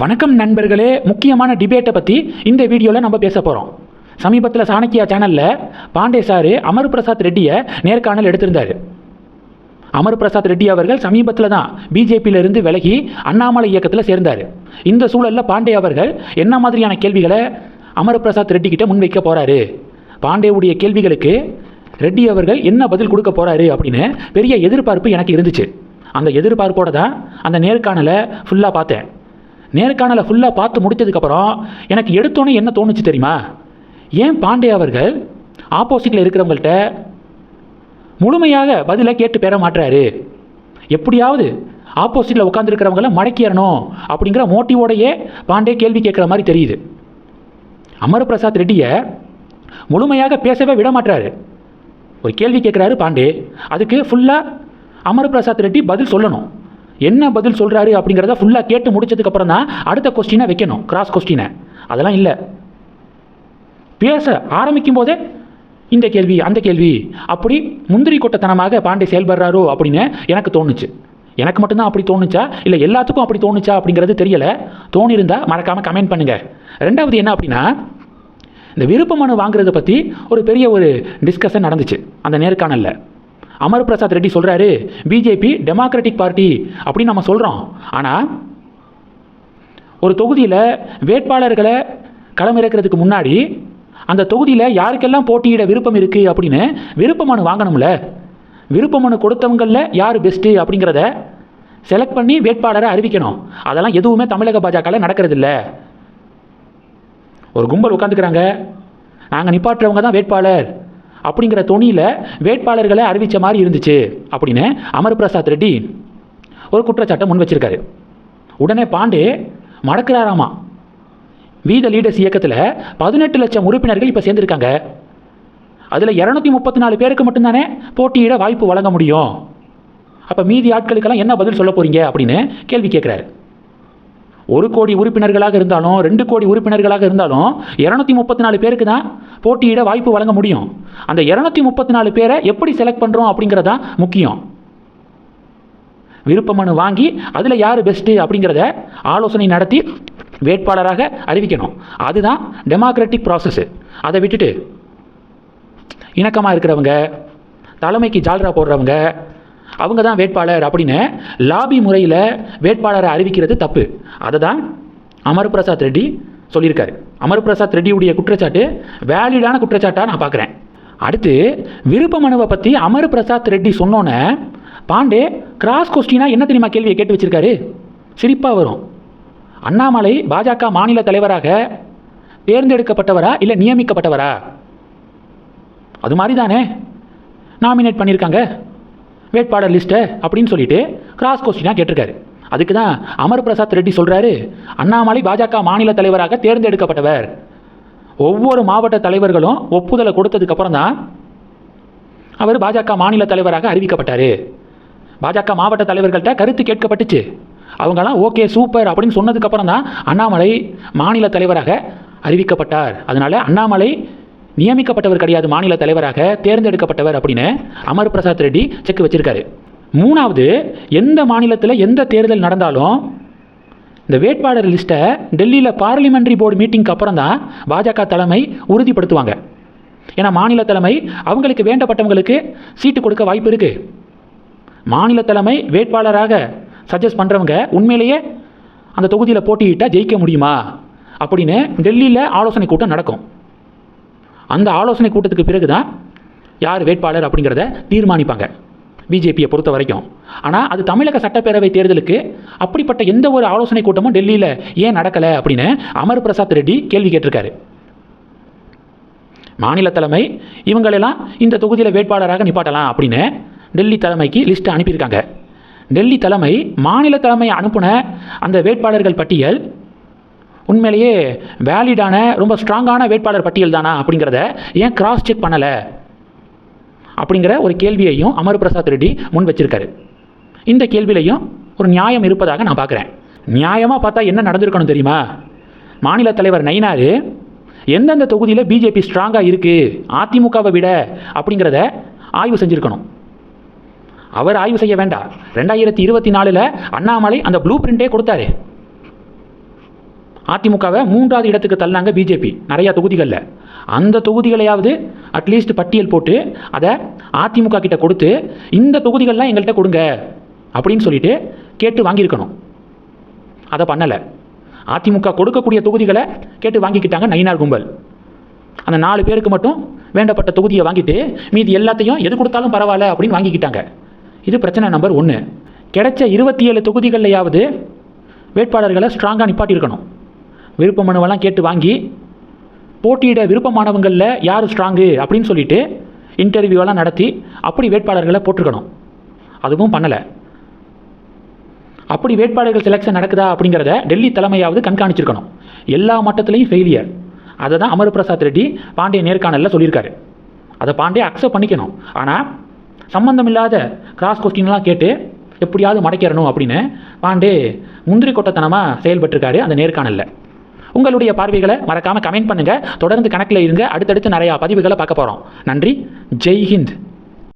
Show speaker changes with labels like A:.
A: வணக்கம் நண்பர்களே, முக்கியமான டிபேட்டை பற்றி இந்த வீடியோவில் நம்ம பேச போகிறோம். சமீபத்தில் சாணக்கியா சேனலில் பாண்டே சார் அமர் பிரசாத் ரெட்டியை நேர்காணல் எடுத்திருந்தார். அமர் பிரசாத் ரெட்டி அவர்கள் சமீபத்தில் தான் பிஜேபியிலிருந்து விலகி அண்ணாமலை இயக்கத்தில் சேர்ந்தார். இந்த சூழலில் பாண்டே அவர்கள் என்ன மாதிரியான கேள்விகளை அமர் பிரசாத் ரெட்டி கிட்ட முன்வைக்க போகிறாரு, பாண்டேவுடைய கேள்விகளுக்கு ரெட்டி அவர்கள் என்ன பதில் கொடுக்க போகிறாரு அப்படின்னு பெரிய எதிர்பார்ப்பு எனக்கு இருந்துச்சு. அந்த எதிர்பார்ப்போடு தான் அந்த நேர்காணலை ஃபுல்லாக பார்த்தேன். நேர்காணலை ஃபுல்லாக பார்த்து முடித்ததுக்கப்புறம் எனக்கு எடுத்தோன்னே என்ன தோணுச்சு தெரியுமா? ஏன் பாண்டே அவர்கள் ஆப்போசிட்டில் இருக்கிறவங்கள்ட்ட முழுமையாக பதிலை கேட்டு பெற மாட்டுறாரு? எப்படியாவது ஆப்போசிட்டில் உட்காந்துருக்கிறவங்கள மடக்கிடணும் அப்படிங்கிற மோட்டிவோடையே பாண்டே கேள்வி கேட்குற மாதிரி தெரியுது. அமர் பிரசாத் ரெட்டியை முழுமையாக பேசவே விட மாட்டுறாரு. ஒரு கேள்வி கேட்குறாரு பாண்டே, அதுக்கு ஃபுல்லாக அமர் பிரசாத் ரெட்டி பதில் சொல்லணும். என்ன பதில் சொல்கிறாரு அப்படிங்கிறத ஃபுல்லாக கேட்டு முடிச்சதுக்கப்புறம் தான் அடுத்த கொஸ்டினை வைக்கணும், கிராஸ் கொஸ்டினை. அதெல்லாம் இல்லை. பேச ஆரம்பிக்கும் போதே இந்த கேள்வி அந்த கேள்வி, அப்படி முந்திரி கொட்டத்தனமாக பாண்டே செயல்படுறாரோ அப்படின்னு எனக்கு தோணுச்சு. எனக்கு மட்டும்தான் அப்படி தோணுச்சா இல்லை எல்லாத்துக்கும் அப்படி தோணுச்சா அப்படிங்கிறது தெரியலை. தோணியிருந்தால் மறக்காமல் கமெண்ட் பண்ணுங்கள். ரெண்டாவது என்ன அப்படின்னா, இந்த விருப்ப மனு வாங்குறதை பற்றி ஒரு பெரிய டிஸ்கஷன் நடந்துச்சு அந்த நேர்காணலில். அமர் பிரசாத் ரெட்டி சொல்கிறாரு, பிஜேபி டெமோக்ராட்டிக் பார்ட்டி அப்படின்னு நம்ம சொல்கிறோம். ஆனால் ஒரு தொகுதியில் வேட்பாளர்களை களமிறக்கிறதுக்கு முன்னாடி அந்த தொகுதியில் யாருக்கெல்லாம் போட்டியிட விருப்பம் இருக்குது அப்படின்னு விருப்ப மனு வாங்கணும்ல. விருப்ப மனு கொடுத்தவங்களில் யார் பெஸ்ட்டு அப்படிங்கிறத செலக்ட் பண்ணி வேட்பாளரை அறிவிக்கணும். அதெல்லாம் எதுவுமே தமிழக பாஜகவில் நடக்கிறதில்ல. ஒரு கும்பல் உட்காந்துக்கிறாங்க, நாங்கள் நிப்பாட்டுறவங்க தான் வேட்பாளர் அப்படிங்கிற தொனியில் வேட்பாளர்களை அறிவித்த மாதிரி இருந்துச்சு அப்படின்னு அமர் பிரசாத் ரெட்டி ஒரு குற்றச்சாட்டை முன் வச்சிருக்காரு. உடனே பாண்டே மடக்கிறாராமா. வி த லீடர்ஸ் இயக்கத்தில் 18 லட்சம் உறுப்பினர்கள் இப்போ சேர்ந்துருக்காங்க. அதில் 234 பேருக்கு மட்டும்தானே போட்டியிட வாய்ப்பு வழங்க முடியும். அப்போ மீதி ஆட்களுக்கெல்லாம் என்ன பதில் சொல்ல போகிறீங்க அப்படின்னு கேள்வி கேட்குறாரு. 1 கோடி உறுப்பினர்களாக இருந்தாலும் 2 கோடி உறுப்பினர்களாக இருந்தாலும் 234 பேருக்கு தான் போட்டியிட வாய்ப்பு வழங்க முடியும். அந்த 234 பேரை எப்படி செலக்ட் பண்ணுறோம் அப்படிங்கிறதா முக்கியம். விருப்ப மனு வாங்கி அதில் யார் பெஸ்ட்டு அப்படிங்கிறத ஆலோசனை நடத்தி வேட்பாளராக அறிவிக்கணும். அதுதான் டெமோக்ராட்டிக் ப்ராசஸ்ஸு. அதை விட்டுட்டு இணக்கமாக இருக்கிறவங்க, தலைமைக்கு ஜால்ரா போடுறவங்க, அவங்க தான் வேட்பாளர் அப்படின்னு லாபி முறையில் வேட்பாளரை அறிவிக்கிறது தப்பு. அதை தான் அமர் பிரசாத் ரெட்டி சொல்லியிருக்காரு. அமர் பிரசாத் ரெட்டியுடைய குற்றச்சாட்டு வேலிடான குற்றச்சாட்டாக நான் பார்க்குறேன். அடுத்து விருப்ப மனுவை பற்றி அமர் பிரசாத் ரெட்டி சொன்னோன்னே பாண்டே கிராஸ் கொஸ்டினாக என்ன தெரியுமா கேள்வியை கேட்டு வச்சிருக்காரு? சிரிப்பாக வரும். அண்ணாமலை பாஜக மாநில தலைவராக தேர்ந்தெடுக்கப்பட்டவரா இல்லை நியமிக்கப்பட்டவரா? அது மாதிரி தானே நாமினேட் பண்ணியிருக்காங்க வேட்பாளர் லிஸ்ட்டை அப்படின்னு சொல்லிட்டு கிராஸ் கொஸ்டினாக கேட்டிருக்காரு. அதுக்கு தான் அமர் பிரசாத் ரெட்டி சொல்கிறாரு, அண்ணாமலை பாஜக மாநில தலைவராக தேர்ந்தெடுக்கப்பட்டவர். ஒவ்வொரு மாவட்ட தலைவர்களும் ஒப்புதலை கொடுத்ததுக்கப்புறம் தான் அவர் பாஜக மாநில தலைவராக அறிவிக்கப்பட்டார். பாஜக மாவட்ட தலைவர்கள்ட்ட கருத்து கேட்கப்பட்டுச்சு. அவங்களாம் ஓகே சூப்பர் அப்படின்னு சொன்னதுக்கப்புறம் தான் அண்ணாமலை மாநில தலைவராக அறிவிக்கப்பட்டார். அதனால் அண்ணாமலை நியமிக்கப்பட்டவர் கிடையாது, மாநில தலைவராக தேர்ந்தெடுக்கப்பட்டவர் அப்படின்னு அமர் பிரசாத் ரெட்டி செக் வச்சிருக்காரு. மூணாவது, எந்த மாநிலத்தில் எந்த தேர்தல் நடந்தாலும் இந்த வேட்பாளர் லிஸ்ட்டை டெல்லியில் பார்லிமெண்ட்ரி போர்டு மீட்டிங்க்கு அப்புறம் தான் பாஜக தலைமை உறுதிப்படுத்துவாங்க. ஏன்னா மாநில தலைமை அவங்களுக்கு வேண்டப்பட்டவங்களுக்கு சீட்டு கொடுக்க வாய்ப்பு இருக்குது. மாநில தலைமை வேட்பாளராக சஜஸ்ட் பண்ணுறவங்க உண்மையிலேயே அந்த தொகுதியில் போட்டியிட்டால் ஜெயிக்க முடியுமா அப்படின்னு டெல்லியில் ஆலோசனை கூட்டம் நடக்கும். அந்த ஆலோசனை கூட்டத்துக்கு பிறகு தான் யார் வேட்பாளர் அப்படிங்கிறத தீர்மானிப்பாங்க பிஜேபியை பொறுத்த வரைக்கும். ஆனால் அது தமிழக சட்டப்பேரவை தேர்தலுக்கு அப்படிப்பட்ட எந்த ஒரு ஆலோசனை கூட்டமும் டெல்லியில் ஏன் நடக்கலை அப்படின்னு அமர் பிரசாத் ரெட்டி கேள்வி கேட்டிருக்காரு. மாநில தலைமை இவங்களெல்லாம் இந்த தொகுதியில் வேட்பாளராக நிப்பாட்டலாம் அப்படின்னு டெல்லி தலைமைக்கு லிஸ்ட்டு அனுப்பியிருக்காங்க. டெல்லி தலைமை மாநில தலைமை அனுப்பின அந்த வேட்பாளர்கள் பட்டியல் உண்மையிலேயே வேலிடான ரொம்ப ஸ்ட்ராங்கான வேட்பாளர் பட்டியல் தானா அப்படிங்கிறத ஏன் கிராஸ் செக் பண்ணலை அப்படிங்கிற ஒரு கேள்வியையும் அமர் பிரசாத் ரெட்டி முன் வச்சிருக்காரு. இந்த கேள்வியிலையும் ஒரு நியாயம் இருப்பதாக நான் பார்க்குறேன். நியாயமாக பார்த்தா என்ன நடந்திருக்கணும் தெரியுமா? மாநில தலைவர் நயினார் எந்தெந்த தொகுதியில் பிஜேபி ஸ்ட்ராங்காக இருக்குது அதிமுகவை விட அப்படிங்கிறத ஆய்வு செஞ்சுருக்கணும். அவர் ஆய்வு செய்ய வேண்டாம். 2024 அண்ணாமலை அந்த ப்ளூ பிரிண்டே கொடுத்தாரு. அதிமுகவை 3வது இடத்துக்கு தள்ளாங்க பிஜேபி நிறையா தொகுதிகளில். அந்த தொகுதிகளையாவது அட்லீஸ்ட் பட்டியல் போட்டு அதை அதிமுக கிட்ட கொடுத்து இந்த தொகுதிகள்லாம் எங்கள்கிட்ட கொடுங்க அப்படின்னு சொல்லிட்டு கேட்டு வாங்கியிருக்கணும். அதை பண்ணலை. அதிமுக கொடுக்கக்கூடிய தொகுதிகளை கேட்டு வாங்கிக்கிட்டாங்க நயினார் கும்பல். அந்த 4 பேருக்கு மட்டும் வேண்டப்பட்ட தொகுதியை வாங்கிட்டு மீதி எல்லாத்தையும் எது கொடுத்தாலும் பரவாயில்ல அப்படின்னு வாங்கிக்கிட்டாங்க. இது பிரச்சனை நம்பர் 1. கிடைச்ச 27 தொகுதிகள்லையாவது வேட்பாளர்களை ஸ்ட்ராங்காக நிப்பாட்டியிருக்கணும். விருப்ப மனுவெல்லாம் கேட்டு வாங்கி போட்டியிட விருப்பமானவங்களில் யார் ஸ்ட்ராங்கு அப்படின்னு சொல்லிட்டு இன்டர்வியூவெல்லாம் நடத்தி அப்படி வேட்பாளர்களை போட்டிருக்கணும். அதுவும் பண்ணலை. அப்படி வேட்பாளர்கள் செலெக்ஷன் நடக்குதா அப்படிங்கிறத டெல்லி தலைமையாவது கண்காணிச்சிருக்கணும். எல்லா மட்டத்திலையும் ஃபெயிலியர். அதை தான் அமர் பிரசாத் ரெட்டி பாண்டே நேர்காணலில் சொல்லியிருக்காரு. அதை பாண்டே அக்செப்ட் பண்ணிக்கணும். ஆனால் சம்பந்தமில்லாத கிராஸ் கொஸ்டின்லாம் கேட்டு எப்படியாவது மடக்கிறணும் அப்படின்னு பாண்டே முந்திரி கொட்டத்தனமாக செயல்பட்டிருக்காரு அந்த நேர்காணலில். உங்களுடைய பார்வைகளை மறக்காமல் கமெண்ட் பண்ணுங்கள். தொடர்ந்து கணக்கில் இருங்க. அடுத்தடுத்து நிறையா பதிவுகளை பார்க்க போகிறோம். நன்றி. ஜெய் ஹிந்த்.